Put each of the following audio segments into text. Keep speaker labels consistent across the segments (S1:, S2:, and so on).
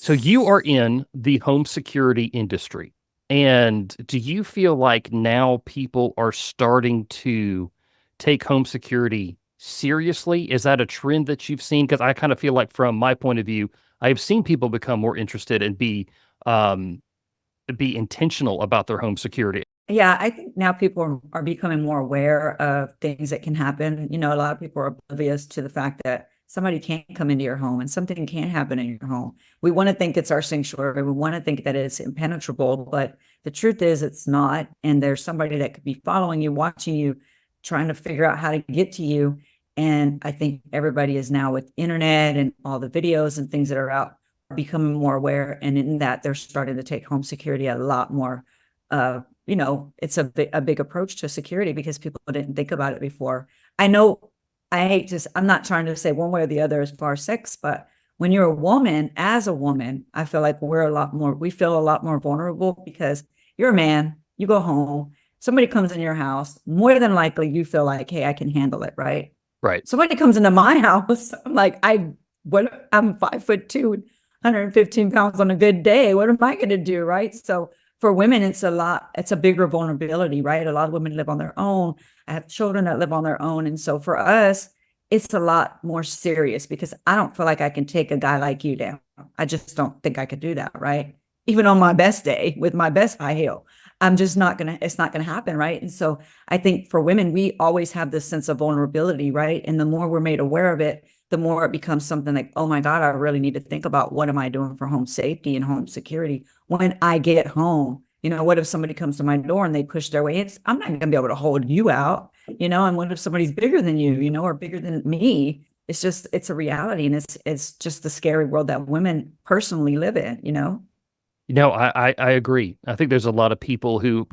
S1: So you are in the home security industry. And do you feel like now people are starting to take home security seriously? Is that a trend that you've seen? Because I kind of feel like from my point of view, I've seen people become more interested and um, be intentional about their home security.
S2: Yeah, I think now people are becoming more aware of things that can happen. A lot of people are oblivious to the fact that somebody can't come into your home and something can't happen in your home. We want to think it's our sanctuary. We want to think that it's impenetrable, but the truth is it's not. And there's somebody that could be following you, watching you, trying to figure out how to get to you. And I think everybody is now with internet and all the videos and things that are out becoming more aware. And in that, they're starting to take home security a lot more it's a big approach to security because people didn't think about it before. I know I'm not trying to say one way or the other as far as sex, but when you're a woman, as a woman, I feel like we feel a lot more vulnerable because you're a man, you go home, somebody comes in your house, more than likely you feel like, hey, I can handle it, right?
S1: Right.
S2: Somebody comes into my house, I'm like, I'm 5'2", 115 pounds on a good day. What am I going to do, right? So for women, it's a bigger vulnerability, right? A lot of women live on their own. I have children that live on their own. And so for us, it's a lot more serious because I don't feel like I can take a guy like you down. I just don't think I could do that, right? Even on my best day with my best high heel, it's not gonna happen, right? And so I think for women, we always have this sense of vulnerability, right? And the more we're made aware of it, the more it becomes something like, oh my God, I really need to think about what am I doing for home safety and home security when I get home. What if somebody comes to my door and they push their way in? I'm not going to be able to hold you out, and what if somebody's bigger than you, or bigger than me? It's a reality. And it's just the scary world that women personally live in.
S1: I agree. I think there's a lot of people who,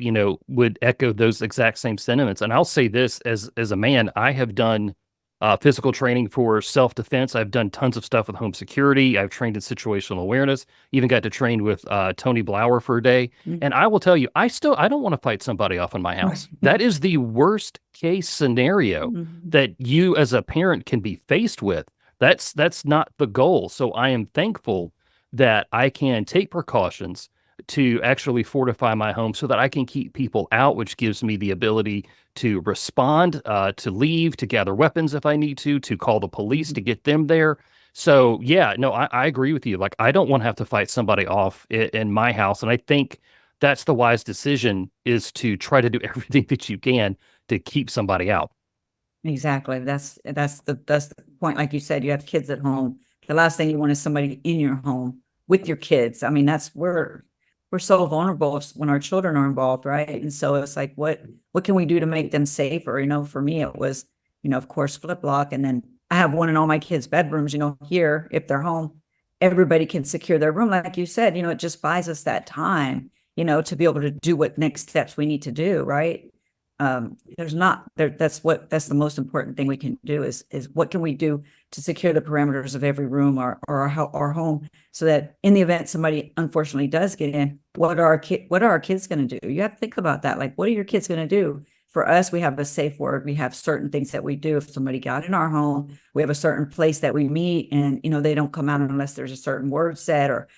S1: would echo those exact same sentiments. And I'll say this as a man, I have done physical training for self-defense. I've done tons of stuff with home security. I've trained in situational awareness, even got to train with Tony Blauer for a day.
S2: Mm-hmm.
S1: And I will tell you, I don't want to fight somebody off in my house. That is the worst case scenario
S2: Mm-hmm.
S1: that you as a parent can be faced with. That's not the goal. So I am thankful that I can take precautions to actually fortify my home so that I can keep people out, which gives me the ability to respond, to leave, to gather weapons if I need to call the police to get them there. So, yeah, no, I agree with you. Like, I don't want to have to fight somebody off in my house. And I think that's the wise decision is to try to do everything that you can to keep somebody out.
S2: Exactly. That's the point. Like you said, you have kids at home. The last thing you want is somebody in your home with your kids. I mean, we're so vulnerable when our children are involved, right? And so it's like, what can we do to make them safer? For me, it was, of course, FlipLok, and then I have one in all my kids' bedrooms. Here if they're home, everybody can secure their room, like you said. It just buys us that time, to be able to do what next steps we need to do, right? There's not there that's the most important thing we can do is what can we do to secure the parameters of every room or our home so that in the event somebody unfortunately does get in, what are our kids going to do? You have to think about that. Like, what are your kids going to do? For us, we have a safe word. We have certain things that we do if somebody got in our home. We have a certain place that we meet, and they don't come out unless there's a certain word said, or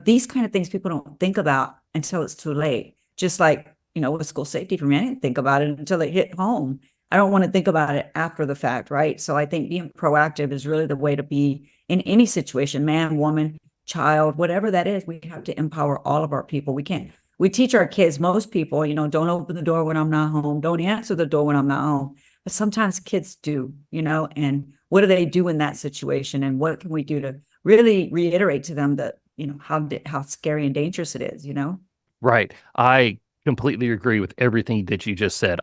S2: these kind of things people don't think about until it's too late. Just like with school safety for me, I didn't think about it until it hit home. I don't want to think about it after the fact, right? So I think being proactive is really the way to be in any situation, man, woman, child, whatever that is. We have to empower all of our people. We teach our kids, most people, don't open the door when I'm not home. Don't answer the door when I'm not home. But sometimes kids do, and what do they do in that situation? And what can we do to really reiterate to them that, how scary and dangerous it is?
S1: Right. I completely agree with everything that you just said.